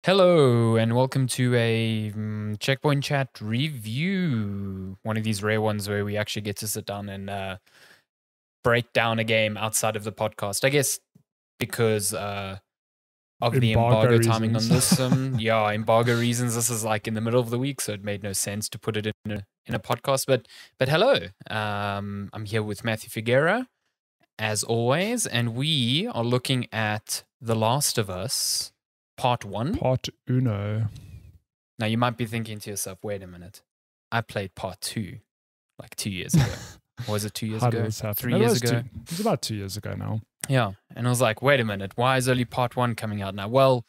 Hello and welcome to a Checkpoint Chat review. One of these rare ones where we actually get to sit down and break down a game outside of the podcast. I guess because of the Embargo embargo timing on reasons. this. Embargo reasons. This is like in the middle of the week, so it made no sense to put it in a podcast. But hello, I'm here with Matthew Figuera as always, and we are looking at The Last of Us. Part 1. Part uno. Now, you might be thinking to yourself, wait a minute. I played part 2 like 2 years ago. Or was it 2 years How ago? did this happen? 3 years ago? It was about 2 years ago now. Yeah. And I was like, wait a minute. Why is only part 1 coming out now? Well,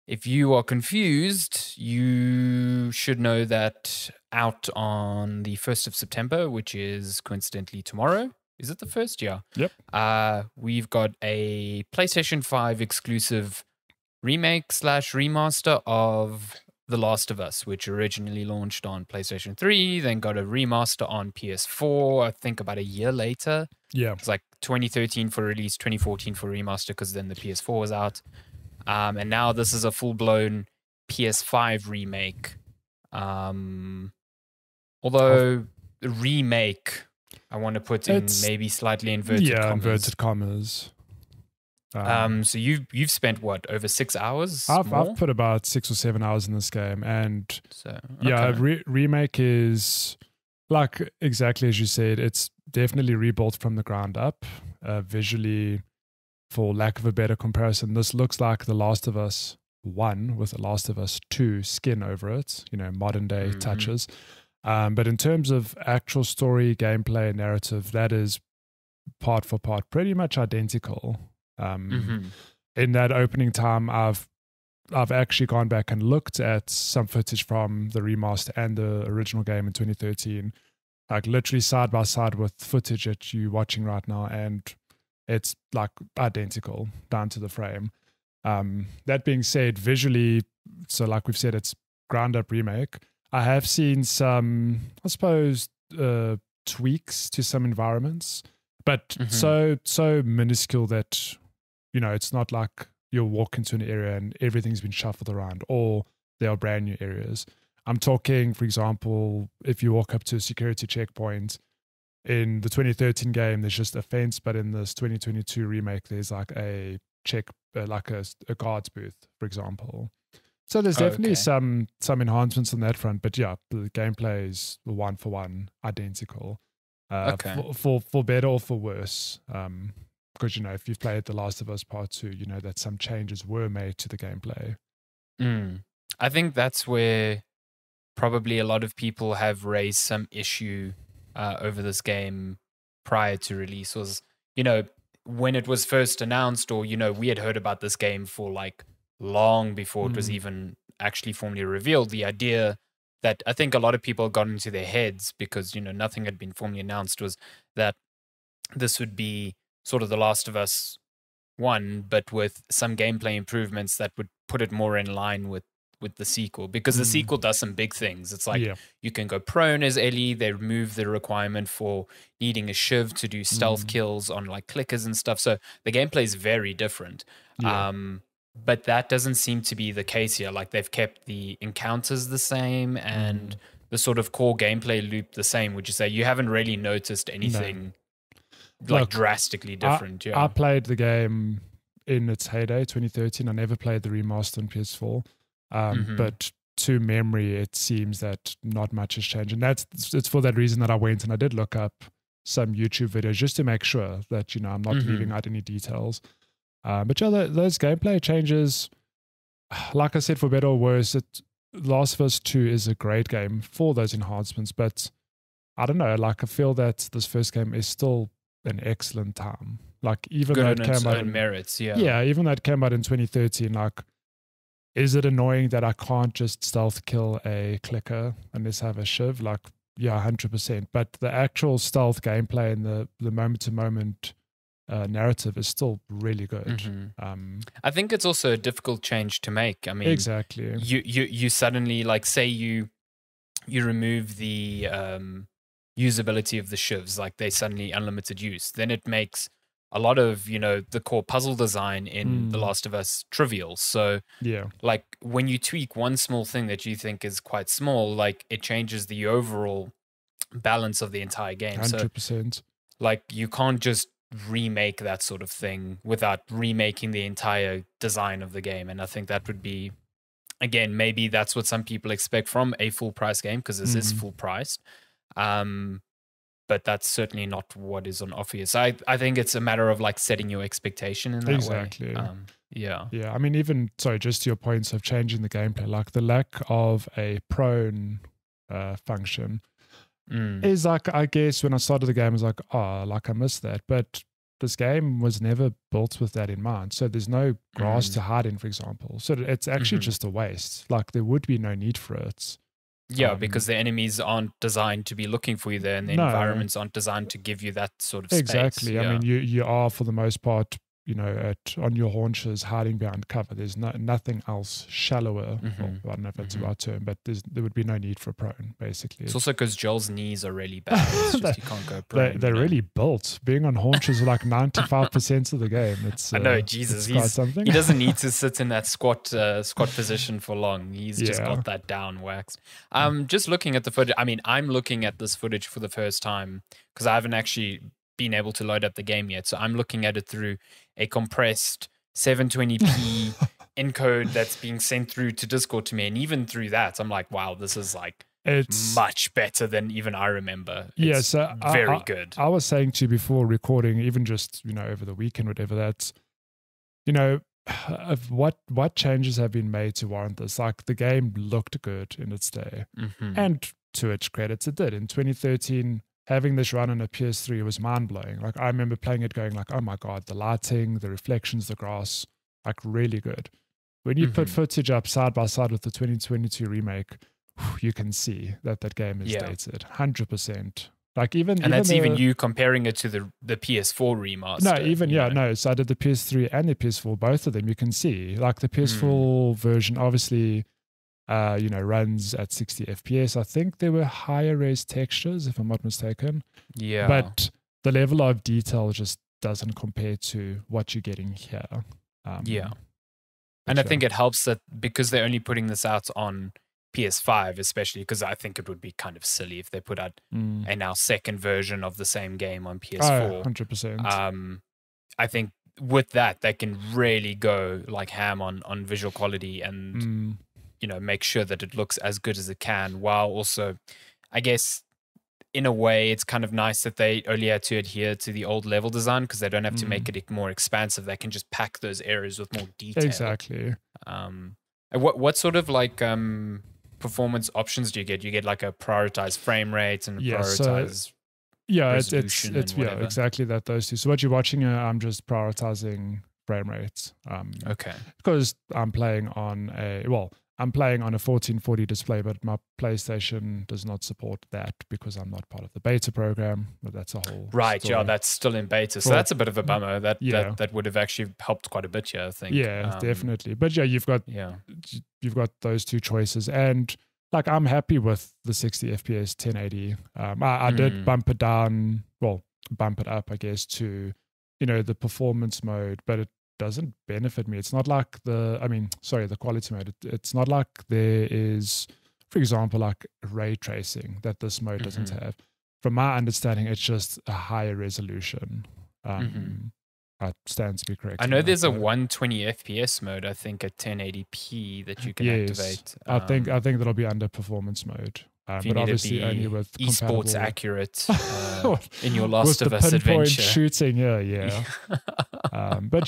if you are confused, you should know that out on the 1st of September, which is coincidentally tomorrow. Is it the 1st? Yeah. Yep. We've got a PlayStation 5 exclusive remake / remaster of The Last of Us, which originally launched on PlayStation 3, then got a remaster on PS4, I think about a year later. Yeah. It's like 2013 for release, 2014 for remaster, because then the PS4 was out. And now this is a full-blown PS5 remake. Although the remake, I want to put in maybe slightly inverted commas. Inverted commas. So you've spent what, over 6 hours? I've put about 6 or 7 hours in this game, and okay. remake is like exactly as you said. It's definitely rebuilt from the ground up, visually. For lack of a better comparison, this looks like The Last of Us 1 with The Last of Us 2 skin over it. Modern day touches. But in terms of actual story, gameplay, narrative, that is part for part pretty much identical. In that opening time, I've actually gone back and looked at some footage from the remaster and the original game in 2013, like literally side by side with footage that you're watching right now, and it's like identical down to the frame. That being said, visually, so like we've said, it's ground up remake. I have seen some, I suppose, tweaks to some environments, but so minuscule that it's not like you'll walk into an area and everything's been shuffled around, or there are brand new areas. I'm talking, for example, if you walk up to a security checkpoint in the 2013 game, there's just a fence, but in this 2022 remake, there's like a like a guard's booth, for example. So there's definitely some enhancements on that front, but yeah, the gameplay is 1-for-1 identical. For better or for worse. Because, if you've played The Last of Us Part 2, you know that some changes were made to the gameplay. I think that's where probably a lot of people have raised some issue over this game prior to release was, when it was first announced, or, we had heard about this game for like long before it was even actually formally revealed. The idea that I think a lot of people got into their heads because, nothing had been formally announced was that this would be sort of The Last of Us 1, but with some gameplay improvements that would put it more in line with the sequel, because the sequel does some big things. It's like you can go prone as Ellie. They remove the requirement for needing a shiv to do stealth kills on like clickers and stuff. So the gameplay is very different. But that doesn't seem to be the case here. Like, they've kept the encounters the same and the sort of core gameplay loop the same. Would you say you haven't really noticed anything drastically different? I played the game in its heyday, 2013. I never played the remaster on PS4. But to memory, it seems that not much has changed. And it's for that reason that I went and I did look up some YouTube videos just to make sure that, I'm not leaving out any details. But those gameplay changes, like I said, for better or worse, Last of Us 2 is a great game for those enhancements. But I don't know, like, I feel that this first game is still an excellent time. Like, even though it came out in merits, even though it came out in 2013, like, is it annoying that I can't just stealth kill a clicker unless I have a shiv? Like, yeah, 100%. But the actual stealth gameplay and the moment-to-moment narrative is still really good. I think it's also a difficult change to make. I mean, exactly. You suddenly, like, say you remove the usability of the shivs, like they suddenly unlimited use, then it makes a lot of, the core puzzle design in The Last of Us trivial. So Yeah. like when you tweak one small thing that you think is quite small, like it changes the overall balance of the entire game. 100%. So like you can't just remake that sort of thing without remaking the entire design of the game. And I think that would be, again, maybe that's what some people expect from a full price game, because this is full priced. But that's certainly not what is on offer here. So I think it's a matter of like setting your expectation in that way. Exactly. Yeah. Yeah. I mean, even, sorry, just to your points of changing the gameplay, like the lack of a prone function is like, I guess when I started the game, I was like, oh, like I missed that. But this game was never built with that in mind. So there's no grass to hide in, for example. So it's actually just a waste. Like there would be no need for it. Yeah, because the enemies aren't designed to be looking for you there, and the environments aren't designed to give you that sort of space. Exactly. Yeah. I mean, you are, for the most part, on your haunches, hiding behind cover. There's nothing else shallower. Well, I don't know if that's the right term, but there would be no need for prone, basically. It's also because Joel's knees are really bad. It's just you can't go prone. They're really built. Being on haunches are like 95% of the game. It's I know, Jesus. something. He doesn't need to sit in that squat position for long. He's just got that down waxed. Just looking at the footage. I mean, I'm looking at this footage for the first time because I haven't actually been able to load up the game yet. So I'm looking at it through a compressed 720p encode that's being sent through to Discord to me. And even through that, I'm like, wow, this is like it's much better than even I remember. It's so very good. I was saying to you before recording, even just, over the weekend, whatever, that's, of what changes have been made to warrant this. Like the game looked good in its day. And to its credits, it did. In 2013, having this run on a PS3 was mind-blowing. Like I remember playing it going like, oh my God, the lighting, the reflections, the grass, like really good. When you put footage up side by side with the 2022 remake, you can see that game is dated 100%. Like even you comparing it to the PS4 remaster. So I did the PS3 and the PS4, both of them. You can see like the PS4 version, obviously, runs at 60 FPS. I think there were higher res textures, if I'm not mistaken. Yeah. But the level of detail just doesn't compare to what you're getting here. And I think it helps that because they're only putting this out on PS5, especially because I think it would be kind of silly if they put out a now second version of the same game on PS4. 100%. I think with that, they can really go like ham on visual quality and make sure that it looks as good as it can, while also, I guess, in a way, it's kind of nice that they only had to adhere to the old level design because they don't have to make it more expansive. They can just pack those areas with more detail. Exactly. What sort of like performance options do you get? You get like a prioritized frame rate and prioritize resolution it's exactly that, those two. So what you're watching, I'm just prioritizing frame rates. Okay. Because I'm playing on a 1440 display, but my PlayStation does not support that because I'm not part of the beta program. But that's a whole story. Yeah, that's still in beta, so that's a bit of a bummer. That would have actually helped quite a bit here, I think. Yeah, definitely. But you've got those two choices, and like I'm happy with the 60 FPS 1080. I did bump it up, I guess, to the performance mode, but it doesn't benefit me. It's not like the quality mode. It's not like there is, for example, like ray tracing that this mode doesn't have. From my understanding, it's just a higher resolution. That stands to be correct. I know there's a 120 FPS mode, I think, at 1080p that you can activate. I think that'll be under performance mode. But obviously only with esports accurate in your Last of Us adventure. Shooting, but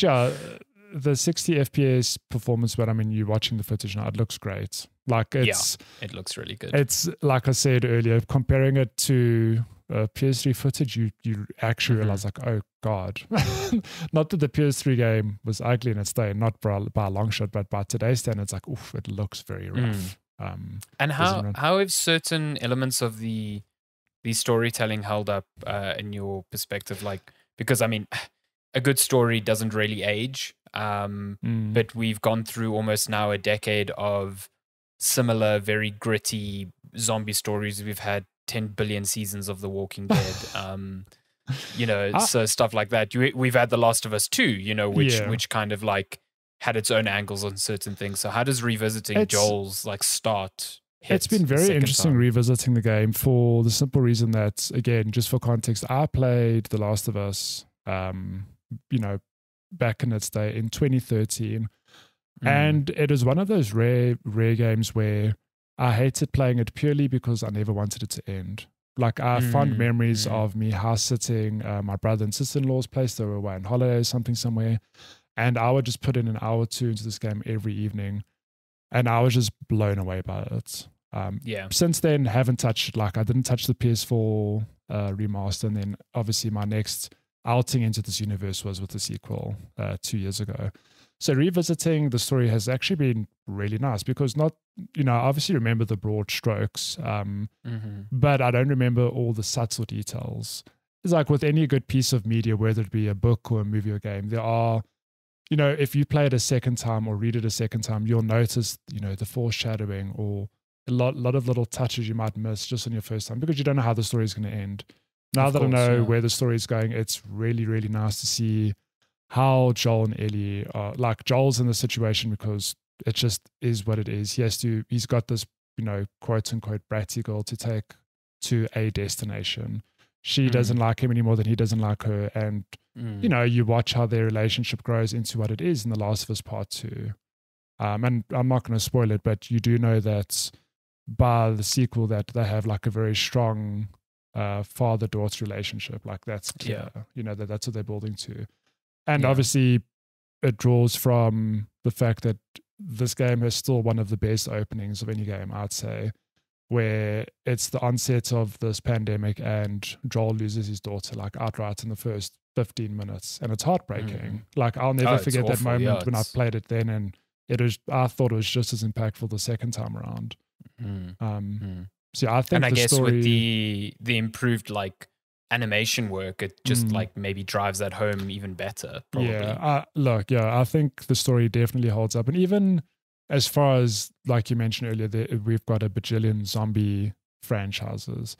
the 60 FPS performance, but I mean, you're watching the footage now, it looks great. Like it looks really good. It's like I said earlier, comparing it to PS3 footage, you actually realize like, oh God, not that the PS3 game was ugly in its day, not by a long shot, but by today's standards, like, oof, it looks very rough. And how have certain elements of the storytelling held up in your perspective? Like, because I mean, a good story doesn't really age, but we've gone through almost now a decade of similar, very gritty zombie stories. We've had 10 billion seasons of The Walking Dead. I- So stuff like that. We've had The Last of Us 2, Yeah. which kind of like had its own angles on certain things. So how does revisiting Joel's like start hit It's been the very second interesting time? revisiting the game for the simple reason that, again, just for context, I played The Last of Us, back in its day in 2013. And it was one of those rare games where I hated playing it purely because I never wanted it to end. Like, I have fond memories of me house sitting my brother and sister-in-law's place. They were away on holiday or something somewhere. And I would just put in an hour or two into this game every evening. And I was just blown away by it. Since then, haven't touched it. Like, I didn't touch the PS4 remaster. And then obviously my next outing into this universe was with the sequel 2 years ago. So revisiting the story has actually been really nice because I obviously remember the broad strokes, but I don't remember all the subtle details. It's like with any good piece of media, whether it be a book or a movie or game, there are, if you play it a second time or read it a second time, you'll notice, the foreshadowing or a lot of little touches you might miss just on your first time because you don't know how the story is going to end. Now that I know where the story is going, it's really, really nice to see how Joel and Ellie are. Like, Joel's in the situation because it just is what it is. He's got this, quote unquote bratty girl to take to a destination. She doesn't like him any more than he doesn't like her. And, you watch how their relationship grows into what it is in The Last of Us Part 2. And I'm not going to spoil it, but you do know that by the sequel that they have like a very strong father-daughter relationship. Like, that's clear, that's what they're building to. And obviously, it draws from the fact that this game has still one of the best openings of any game, I'd say, where it's the onset of this pandemic and Joel loses his daughter like outright in the first 15 minutes. And it's heartbreaking. Like, I'll never forget that moment when I played it then. And I thought it was just as impactful the second time around. So I think and I guess story, with the improved like animation work, it just like maybe drives that home even better, probably. I think the story definitely holds up. And even as far as, like you mentioned earlier, we've got a bajillion zombie franchises.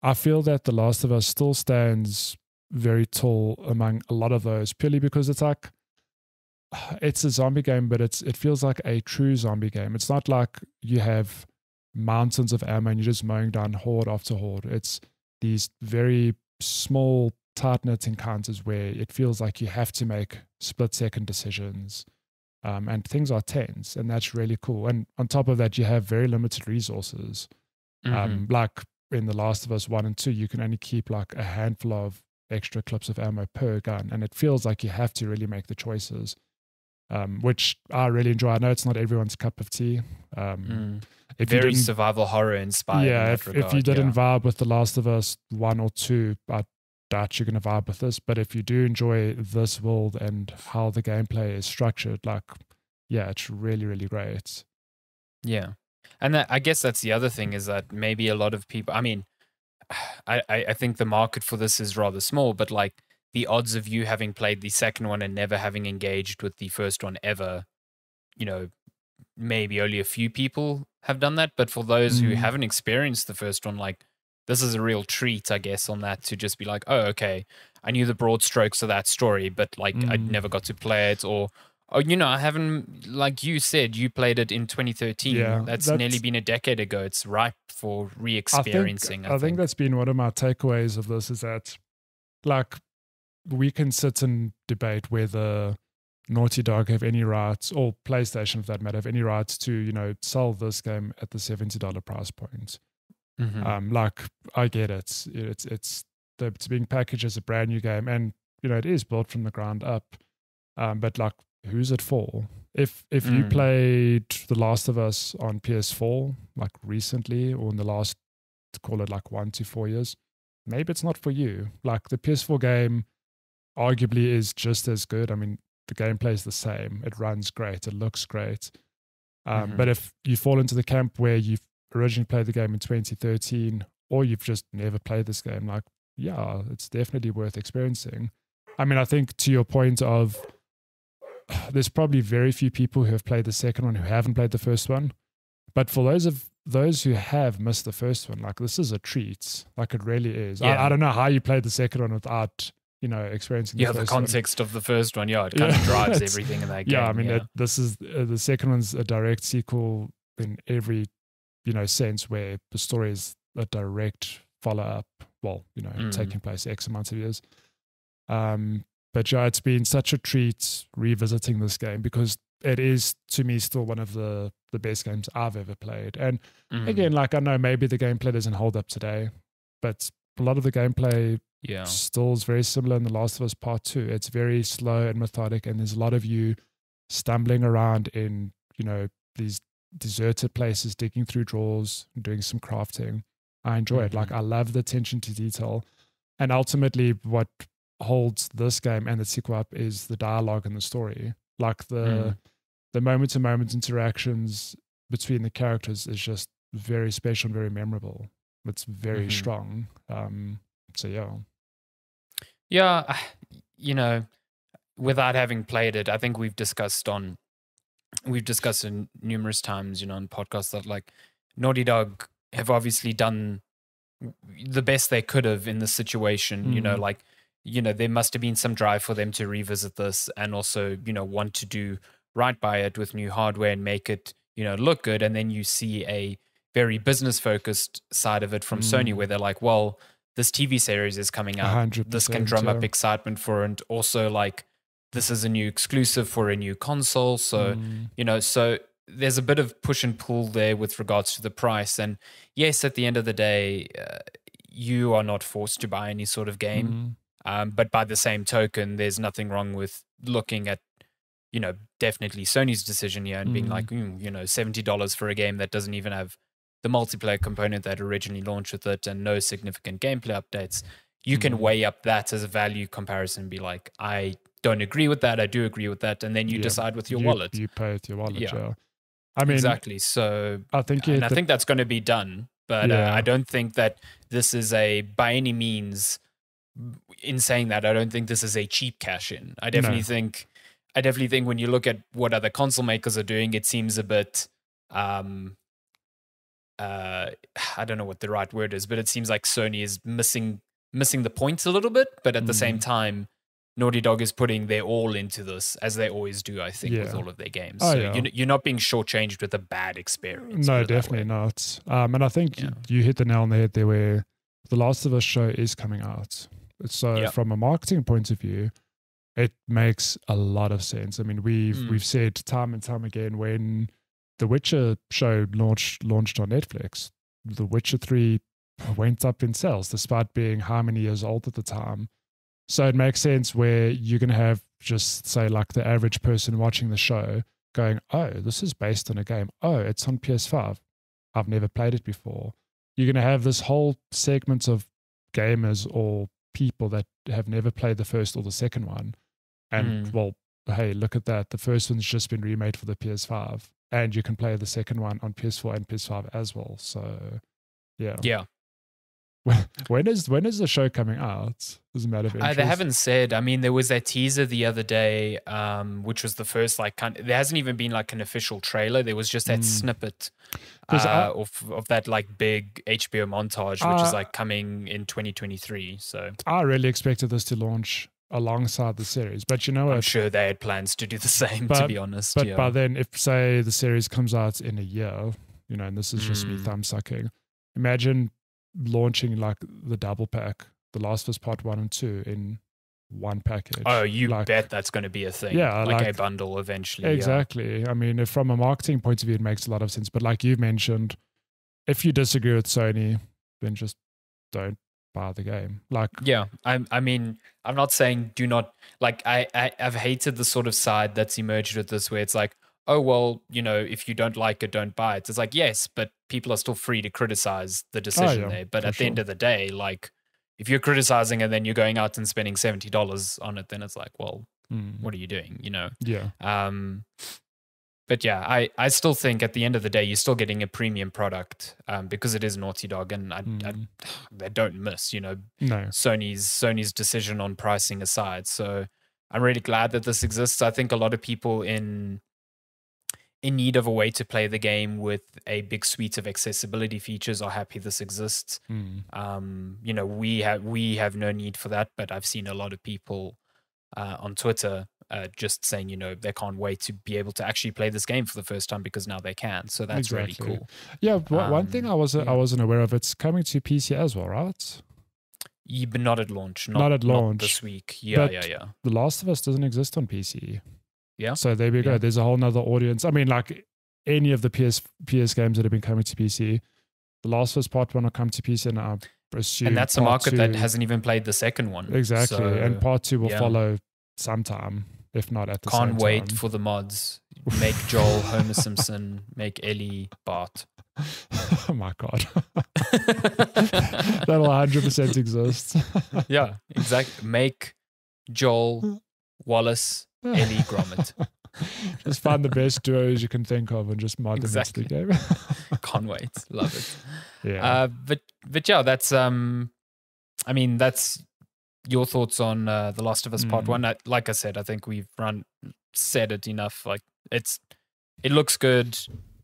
I feel that The Last of Us still stands very tall among a lot of those purely because it's like, it's a zombie game, but it feels like a true zombie game. It's not like you have mountains of ammo and you're just mowing down horde after horde. It's these very small, tight-knit encounters where it feels like you have to make split-second decisions, and things are tense, and that's really cool. And on top of that, you have very limited resources. Like in The Last of Us 1 and 2, you can only keep like a handful of extra clips of ammo per gun, and it feels like you have to really make the choices, which I really enjoy. I know it's not everyone's cup of tea. Very survival horror inspired. Yeah, if you didn't vibe with The Last of Us 1 or 2, I doubt you're going to vibe with this. But if you do enjoy this world and how the gameplay is structured, it's really, really great. Yeah. And I guess that's the other thing is that maybe a lot of people, I mean, I think the market for this is rather small, but like the odds of you having played the second one and never having engaged with the first one ever, maybe only a few people have done that. But for those who haven't experienced the first one, like, this is a real treat, I guess, on that, to just be like, oh, okay, I knew the broad strokes of that story, but like I never got to play it, or I haven't, like you said, you played it in 2013. Yeah, that's nearly been a decade ago. It's ripe for re-experiencing. I think that's been one of my takeaways of this, is that like we can sit and debate whether Naughty Dog have any rights, or PlayStation for that matter, have any rights to, sell this game at the $70 price point. Like, I get it. It's being packaged as a brand new game, and it is built from the ground up. But like, who's it for? If you played The Last of Us on PS4 like recently, or in the last, call it like 1 to 4 years, maybe it's not for you. Like, the PS4 game arguably is just as good. I mean, the gameplay is the same. It runs great. It looks great. But if you fall into the camp where you've originally played the game in 2013, or you've just never played this game, like, yeah, it's definitely worth experiencing. I mean, I think to your point of, there's probably very few people who have played the second one who haven't played the first one. But for those of those who have missed the first one, like this is a treat. Like it really is. Yeah. I don't know how you played the second one without, experiencing the first the one. context of the first one. Yeah, it kind of drives everything in that game. Yeah, I mean, this is the second one's a direct sequel in every, sense, where the story is a direct follow up. Well, taking place X amount of years. But yeah, it's been such a treat revisiting this game because it is, to me, still one of the best games I've ever played. And again, like I know maybe the gameplay doesn't hold up today, but a lot of the gameplay still is very similar in The Last of Us Part 2. It's very slow and methodic, and there's a lot of you stumbling around in, these deserted places, digging through drawers, doing some crafting. I enjoy it. Like I love the attention to detail. And ultimately what holds this game and the sequel up is the dialogue and the story. Like the moment-to-moment interactions between the characters is just very special and very memorable. It's very strong. So yeah. Yeah, without having played it, I think we've discussed in numerous times, on podcasts that like Naughty Dog have obviously done the best they could have in this situation. There must have been some drive for them to revisit this and also, want to do right by it with new hardware and make it, look good. And then you see a very business focused side of it from Sony where they're like, well, this TV series is coming out. This can drum up excitement for it. And also like, this is a new exclusive for a new console. So, so there's a bit of push and pull there with regards to the price. And yes, at the end of the day, you are not forced to buy any sort of game. But by the same token, there's nothing wrong with looking at, definitely Sony's decision here and being like, $70 for a game that doesn't even have the multiplayer component that originally launched with it and no significant gameplay updates. You can weigh up that as a value comparison and be like, I don't agree with that. I do agree with that. And then you decide with your wallet. You pay with your wallet, yeah. I mean, exactly. So I think that's going to be done. But I don't think that this is by any means, in saying that, I don't think this is a cheap cash in. I definitely think when you look at what other console makers are doing, it seems a bit, I don't know what the right word is, but it seems like Sony is missing the point a little bit. But at the same time, Naughty Dog is putting their all into this, as they always do, I think, with all of their games. You're not being shortchanged with a bad experience. No, definitely not. And I think you hit the nail on the head there where The Last of Us show is coming out. So from a marketing point of view, it makes a lot of sense. I mean, we've said time and time again when The Witcher show launched on Netflix, The Witcher 3 went up in sales despite being how many years old at the time. So it makes sense where you're going to have just say like the average person watching the show going, oh, this is based on a game. Oh, it's on PS5. I've never played it before. You're going to have this whole segment of gamers or people that have never played the first or the second one. And well, hey, look at that. The first one's just been remade for the PS5 and you can play the second one on PS4 and PS5 as well. So yeah. Yeah. When is the show coming out? As a matter of interest. They haven't said. I mean, there was that teaser the other day, which was the first there hasn't even been like an official trailer. There was just that snippet of that like big HBO montage, which is like coming in 2023. So I really expected this to launch alongside the series, but you know what? I'm sure they had plans to do the same. To be honest, but by then, if say the series comes out in a year, and this is just me thumb sucking. Imagine launching like the double pack, The Last of Us Part 1 and 2 in one package. Oh, you bet that's going to be a thing. Yeah, like a bundle eventually. Exactly. Yeah. I mean, if from a marketing point of view, it makes a lot of sense. But like you've mentioned, if you disagree with Sony, then just don't buy the game. Like, yeah, I mean, I'm not saying do not, like, I've hated the sort of side that's emerged with this where it's like, oh, well, if you don't like it, don't buy it. It's like, yes, but people are still free to criticize the decision there. But at the end of the day, like, if you're criticizing and then you're going out and spending $70 on it, then it's like, well, what are you doing? Yeah. But yeah, I still think at the end of the day, you're still getting a premium product because it is Naughty Dog, and they don't miss. No. Sony's decision on pricing aside. So I'm really glad that this exists. I think a lot of people in in need of a way to play the game with a big suite of accessibility features are happy this exists. You know, we have no need for that, but I've seen a lot of people on Twitter just saying, you know, they can't wait to be able to actually play this game for the first time because now they can. So that's really cool. Yeah, one thing I wasn't aware of, it's coming to PC as well, right? Yeah, but not at launch. Not at launch. Not this week. Yeah. The Last of Us doesn't exist on PC. Yeah. So there we go. There's a whole nother audience. I mean, like any of the PS games that have been coming to PC, The Last of Us Part 1 will come to PC, and I assume. And that's a market that hasn't even played the second one. Exactly. So, and Part 2 will follow sometime, if not at the same time. Can't wait for the mods. Make Joel Homer Simpson, make Ellie Bart. Oh my God. That'll 100% exist. Yeah, exactly. Make Joel Wallace, Ellie Gromit. Just find the best duos you can think of and just mod them into the game. Can't wait. Love it. Yeah. But yeah, that's I mean, that's your thoughts on The Last of Us Part 1. Like I said, I think we've said it enough. Like it looks good.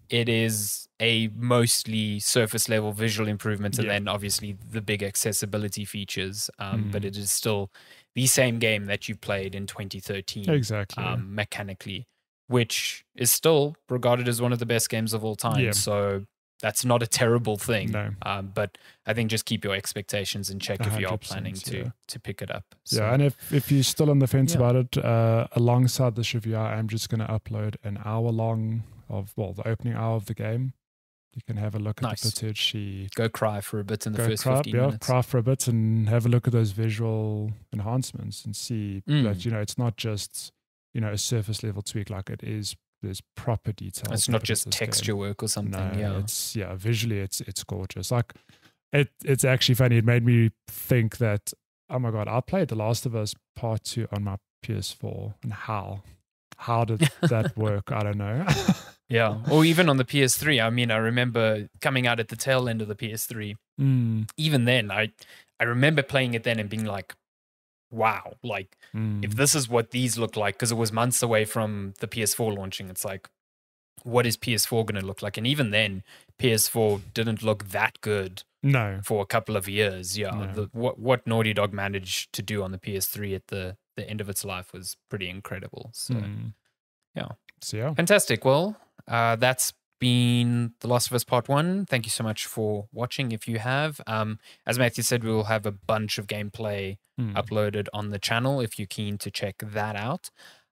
It is a mostly surface level visual improvement, and then obviously the big accessibility features. But it is still the same game that you played in 2013. Exactly. Mechanically, which is still regarded as one of the best games of all time. Yeah. So that's not a terrible thing. No. But I think just keep your expectations in check if you are planning to pick it up. So, and if you're still on the fence about it, alongside this review, I'm just going to upload an hour long of, the opening hour of the game. You can have a look at the footage. Go cry for a bit in the first 15 minutes. Cry for a bit and have a look at those visual enhancements and see that, it's not just, a surface level tweak. Like there's proper detail. It's not just texture work or something. No, visually it's gorgeous. Like it's actually funny. It made me think that, oh my God, I played The Last of Us Part 2 on my PS4, and how did that work? I don't know. Yeah, or even on the PS3. I mean, I remember coming out at the tail end of the PS3. Even then, I remember playing it then and being like, wow, like if this is what these look like, because it was months away from the PS4 launching, it's like, what is PS4 going to look like? And even then, PS4 didn't look that good for a couple of years. Yeah, what Naughty Dog managed to do on the PS3 at the end of its life was pretty incredible. So, fantastic. Well, that's been The Last of Us Part 1. Thank you so much for watching. If you have, as Matthew said, we will have a bunch of gameplay uploaded on the channel if you're keen to check that out.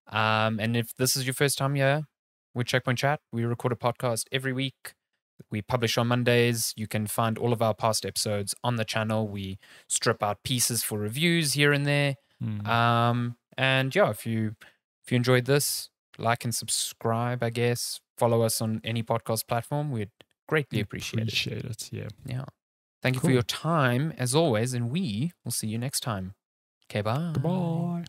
And if this is your first time here with Checkpoint Chat, we record a podcast every week. We publish on Mondays. You can find all of our past episodes on the channel. We strip out pieces for reviews here and there. And yeah, if you enjoyed this, like and subscribe, I guess. Follow us on any podcast platform. We'd greatly appreciate it. Yeah. Thank you for your time, as always, and we will see you next time. Okay, bye. Goodbye.